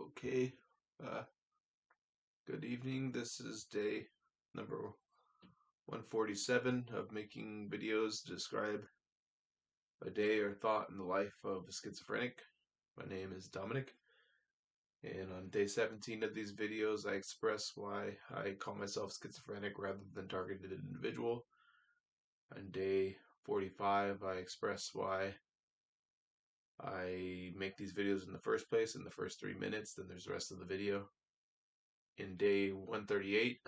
Okay. Uh, Good evening. This is day number 147 of making videos to describe a day or thought in the life of a schizophrenic. My name is Dominic, and on day 17 of these videos, I express why I call myself schizophrenic rather than targeted individual. On day 45, I express why I make these videos in the first place in the first 3 minutes, then there's the rest of the video. In day 138,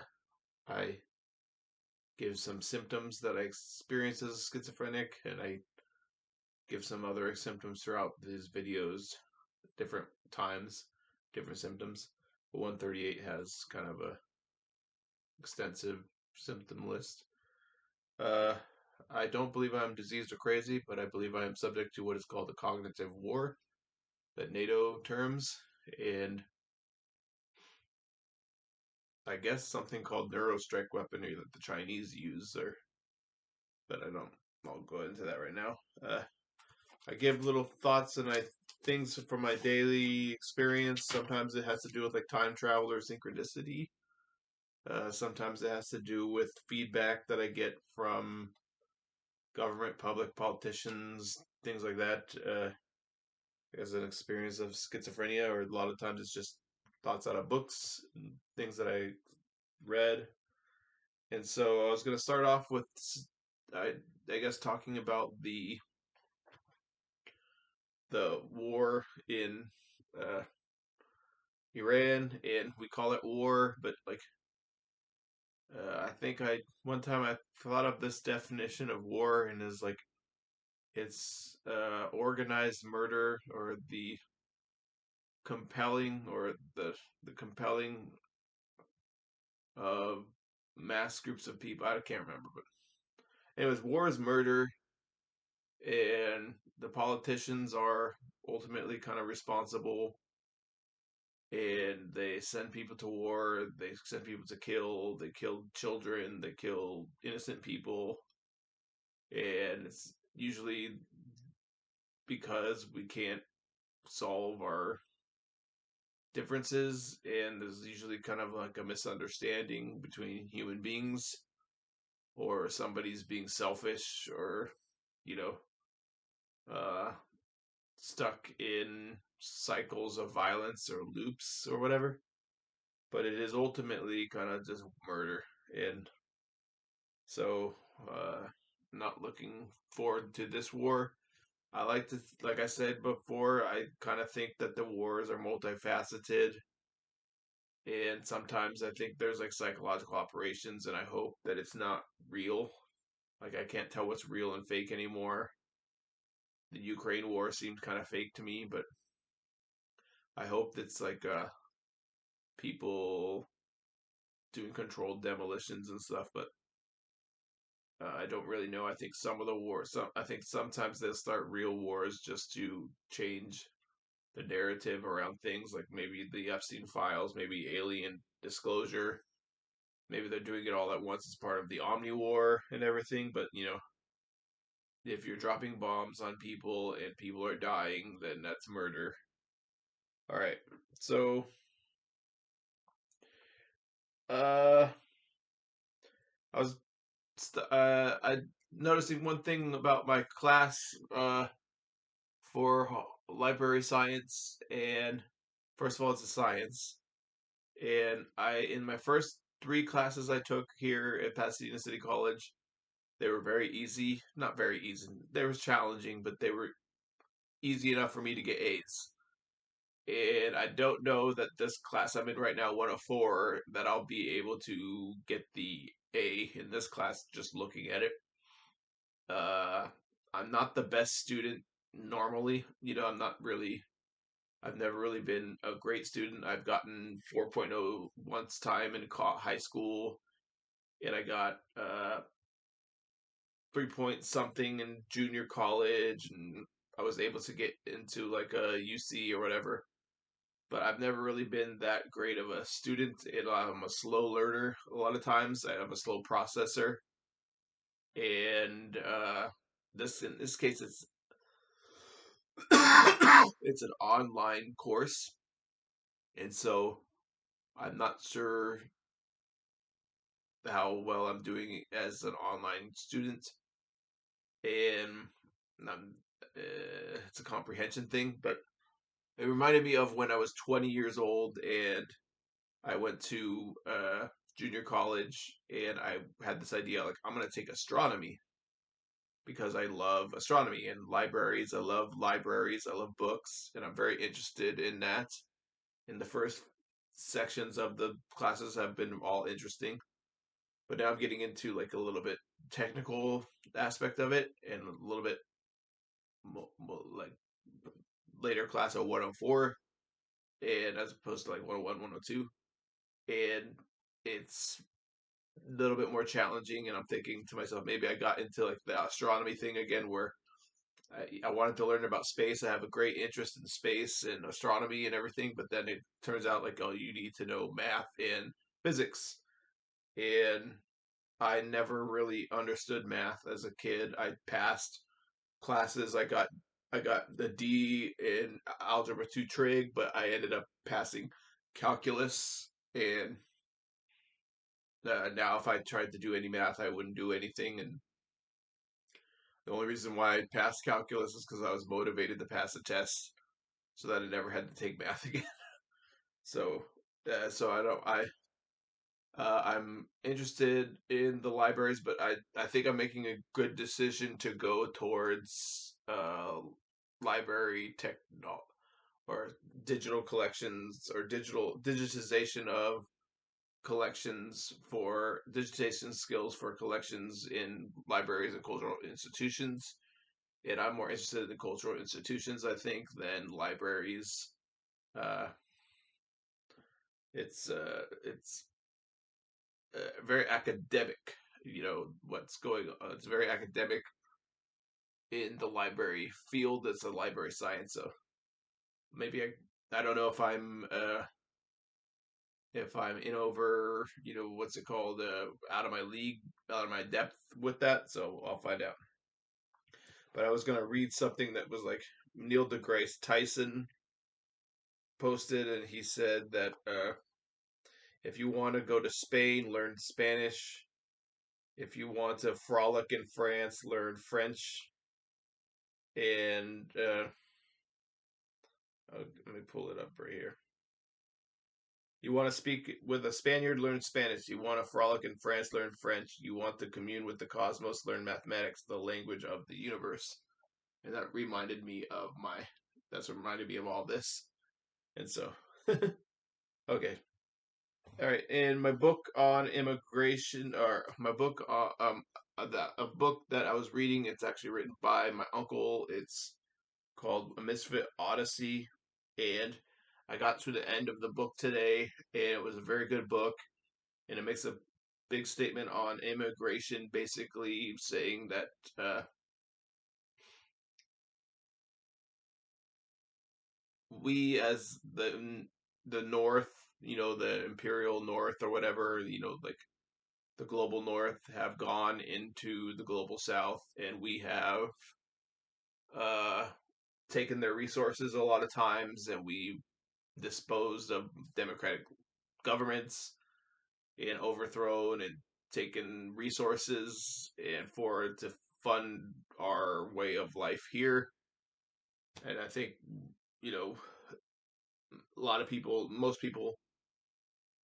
I give some symptoms that I experience as a schizophrenic, and I give some other symptoms throughout these videos, different times, different symptoms. But 138 has kind of a extensive symptom list. Uh, I don't believe I'm diseased or crazy, but I believe I am subject to what is called a cognitive war, that NATO terms, and I guess something called neurostrike weaponry that the Chinese use, but I'll go into that right now. I give little thoughts and things from my daily experience. Sometimes it has to do with like time travel or synchronicity. Sometimes it has to do with feedback that I get from government, public politicians, things like that. As an experience of schizophrenia, or a lot of times it's just thoughts out of books, and things that I read. And so I was going to start off with, I guess, talking about the war in uh, Iran, and we call it war, but like I think I one time I thought of this definition of war and is like it's organized murder or the compelling of mass groups of people. I can't remember, but anyways, war is murder, and the politicians are ultimately kind of responsible, and they send people to war, they send people to kill, they kill children, they kill innocent people, and it's usually because we can't solve our differences, and there's usually kind of like a misunderstanding between human beings, or somebody's being selfish, or you know uh stuck in cycles of violence or loops or whatever. But it is ultimately kind of just murder, and so not looking forward to this war. I like to, like I said before, I kind of think that the wars are multifaceted, and sometimes I think there's like psychological operations, and I hope that it's not real. Like I can't tell what's real and fake anymore. The Ukraine war seemed kind of fake to me, but I hope it's like people doing controlled demolitions and stuff. But I don't really know. I think some of the wars, I think sometimes they'll start real wars just to change the narrative around things, like maybe the Epstein files, maybe alien disclosure. Maybe they're doing it all at once as part of the Omni War and everything. But if you're dropping bombs on people and people are dying, then that's murder. All right. So, uh, I was I noticing one thing about my class for library science, and first of all, it's a science, and I in my first three classes I took here at Pasadena City College, they were very easy, not very easy. They were challenging, but they were easy enough for me to get A's. And I don't know that this class I'm in right now, 104, that I'll be able to get the A in this class just looking at it. Uh, I'm not the best student normally. I'm not really, I've never really been a great student. I've gotten 4.0 once time in high school, and I got 3 point something in junior college, and I was able to get into like a UC or whatever. But I've never really been that great of a student, and I'm a slow learner a lot of times. I'm a slow processor, and this in this case it's it's an online course, And so I'm not sure how well I'm doing as an online student, and it's a comprehension thing. But it reminded me of when I was 20 years old and I went to junior college, and I had this idea like I'm gonna take astronomy because I love astronomy and libraries. I love libraries. I love books, and I'm very interested in that. In the first sections of the classes have been all interesting, but now I'm getting into like a little bit technical aspect of it and a little bit like later class of 104 and as opposed to like 101, 102, and it's a little bit more challenging. And I'm thinking to myself, maybe I got into like the astronomy thing again where I wanted to learn about space. I have a great interest in space and astronomy and everything, but then it turns out like, oh, you need to know math and physics. And I never really understood math as a kid. I passed classes. I got the D in algebra 2 trig, but I ended up passing calculus. And now if I tried to do any math, I wouldn't do anything. And the only reason why I passed calculus is because I was motivated to pass the test so that I never had to take math again. So I don't I'm interested in the libraries, but I think I'm making a good decision to go towards library tech or digital collections or digital digitization of collections for digitization skills for collections in libraries and cultural institutions. And I'm more interested in cultural institutions, I think, than libraries. Uh, it's very academic. What's going on. It's very academic in the library field. It's a library science, so maybe I don't know if I'm in over what's it called out of my league, out of my depth with that. So I'll find out. But I was gonna read something that was like Neil deGrasse Tyson posted, and he said that if you want to go to Spain, learn Spanish. If you want to frolic in France, learn French. And let me pull it up right here. You want to speak with a Spaniard, learn Spanish. You want to frolic in France, learn French. You want to commune with the cosmos, learn mathematics, the language of the universe. And that reminded me of that's what reminded me of all this. And so, okay. All right. And my book on immigration, or my book, a book that I was reading, it's actually written by my uncle. It's called A Misfit Odyssey, and I got to the end of the book today, and it was a very good book, and it makes a big statement on immigration, basically saying that we as the North, the Imperial North or whatever, like the global North, have gone into the global South, and we have uh, taken their resources a lot of times, and we disposed of democratic governments and overthrown and taken resources and for to fund our way of life here. And I think, you know, a lot of people, most people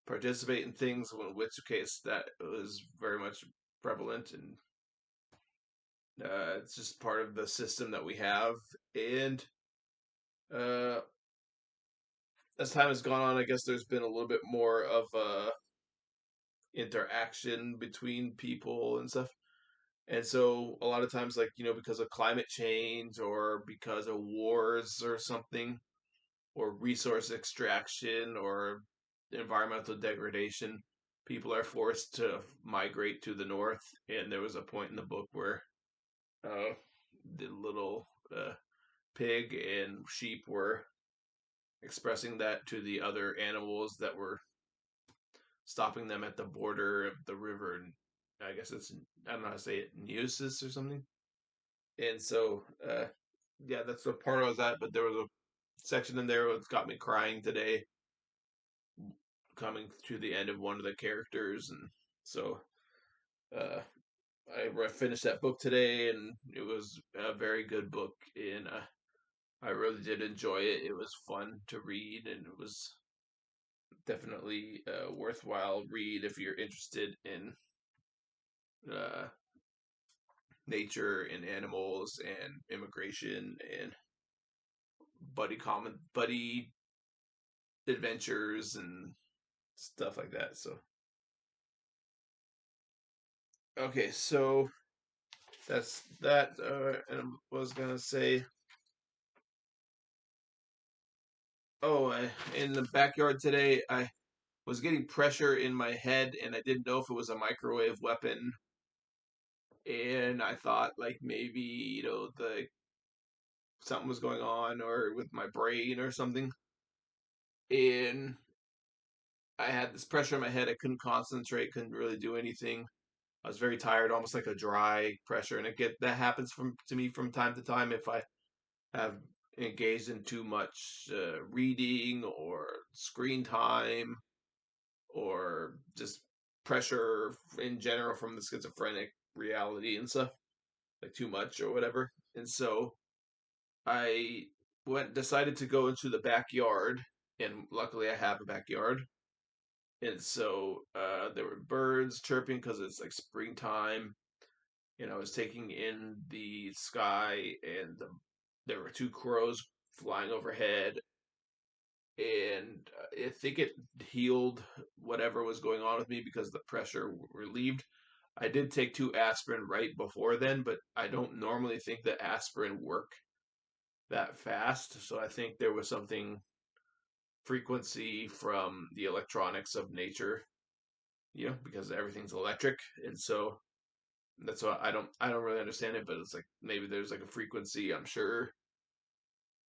participate in things, in which case that was very much prevalent. And it's just part of the system that we have. And uh, as time has gone on, I guess there's been a little bit more of interaction between people and stuff. And so a lot of times, like, because of climate change or because of wars or something, or resource extraction or environmental degradation, people are forced to migrate to the north. And there was a point in the book where uh, the little pig and sheep were expressing that to the other animals that were stopping them at the border of the river. And I guess I don't know how to say it, Neusis or something. And so, yeah, that's the part I was at. But there was a section in there that's got me crying today. coming to the end of one of the characters, and so uh, I finished that book today, and it was a very good book, and I really did enjoy it. It was fun to read, and it was definitely a worthwhile read if you're interested in uh, nature and animals and immigration and buddy adventures and stuff like that. So okay, so that's that. And I was gonna say, oh, in the backyard today, I was getting pressure in my head, and I didn't know if it was a microwave weapon. And I thought like maybe the something was going on or with my brain or something. And I had this pressure in my head. I couldn't concentrate, couldn't really do anything. I was very tired, almost like a dry pressure, and that happens to me from time to time if I have engaged in too much reading or screen time or just pressure in general from the schizophrenic reality and stuff, like too much or whatever. And so I decided to go into the backyard, and luckily I have a backyard. And so there were birds chirping because it's like springtime. I was taking in the sky, and there were two crows flying overhead, and I think it healed whatever was going on with me because the pressure relieved. I did take two aspirin right before then, but I don't normally think that aspirin work that fast, so I think there was something frequency from the electronics of nature, because everything's electric, and so that's why I don't really understand it, but it's like maybe there's like a frequency. I'm sure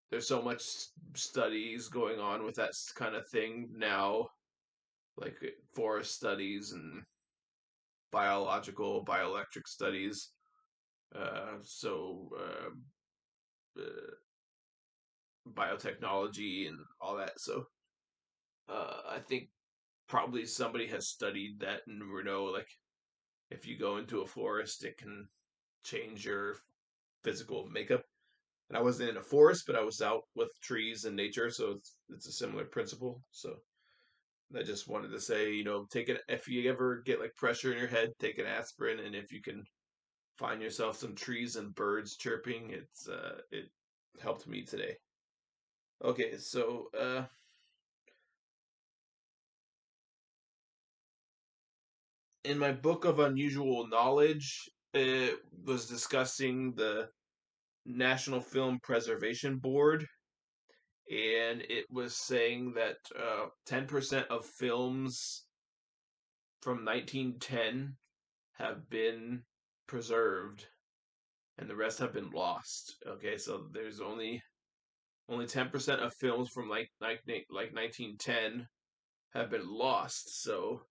there's so much studies going on with that kind of thing now, like forest studies and bioelectric studies. Uh, biotechnology and all that. So I think probably somebody has studied that and we know like if you go into a forest, it can change your physical makeup. And I wasn't in a forest, but I was out with trees and nature, so it's a similar principle. So I just wanted to say, take it if you ever get like pressure in your head, take an aspirin, and if you can find yourself some trees and birds chirping, it helped me today. Okay, so in my book of unusual knowledge, it was discussing the National Film Preservation Board, and it was saying that 10% of films from 1910 have been preserved and the rest have been lost. Okay, so there's only 10% of films from like 1910 have been lost. So,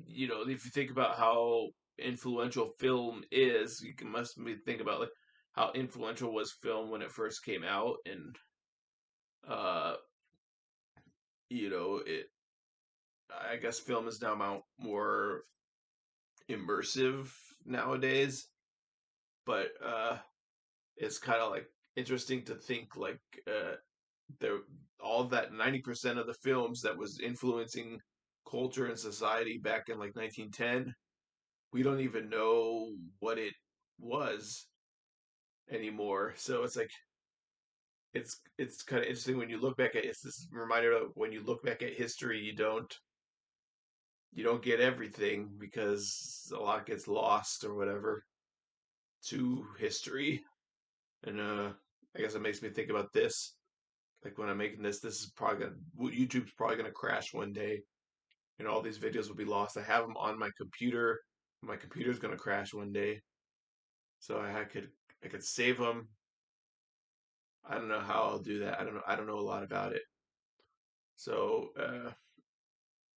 if you think about how influential film is, you must think about like how influential was film when it first came out, and uh, it. I guess film is now more immersive nowadays, but it's kind of like interesting to think like there all of that 90% of the films that was influencing culture and society back in like 1910, we don't even know what it was anymore. So it's like it's kind of interesting when you look back at it's this reminder of when you look back at history, you don't get everything because a lot gets lost or whatever to history. And I guess it makes me think about this. Like when I'm making this is probably YouTube's probably gonna crash one day, and all these videos will be lost. I have them on my computer. My computer's gonna crash one day, so I could save them. I don't know how I'll do that. I don't know a lot about it. So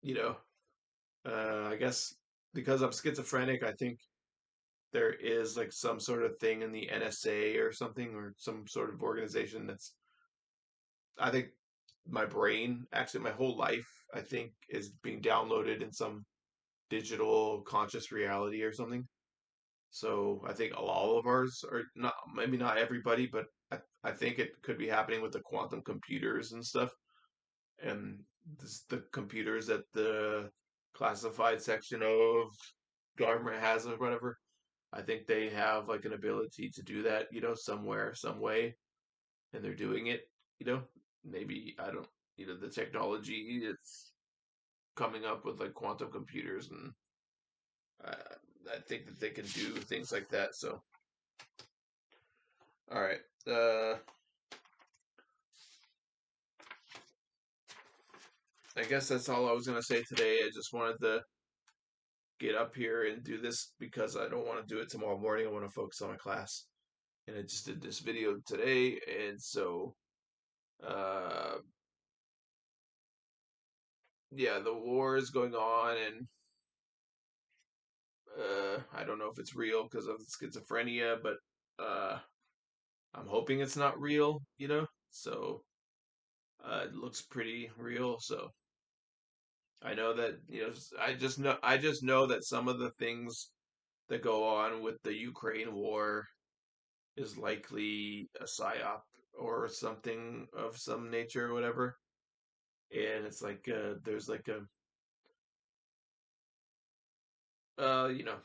you know, I guess because I'm schizophrenic, I think there is like some sort of thing in the NSA or something or some sort of organization that's I think my brain, actually my whole life, I think, is being downloaded in some digital conscious reality or something. So I think all of ours are not, maybe not everybody, but I think it could be happening with the quantum computers and stuff. And the computers that the classified section of government has or whatever, I think they have like an ability to do that, somewhere, some way, and they're doing it, you know. Maybe I don't, the technology it's coming up with like quantum computers, and I, I think that they can do things like that. So, all right, I guess that's all I was gonna say today. I just wanted to get up here and do this because I don't want to do it tomorrow morning. I want to focus on my class, and I just did this video today, and so uh, yeah, the war is going on, and I don't know if it's real because of schizophrenia, but uh, I'm hoping it's not real, So it looks pretty real. So I know that I just know that some of the things that go on with the Ukraine war is likely a psyop or something of some nature or whatever. And it's like there's like a uh, you know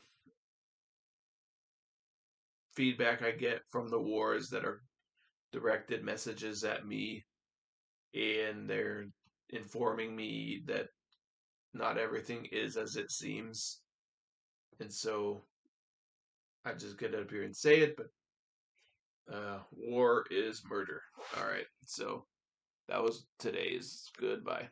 feedback I get from the wars that are directed messages at me, and they're informing me that not everything is as it seems. And so I just get up here and say it, but war is murder. All right. So that was today's goodbye.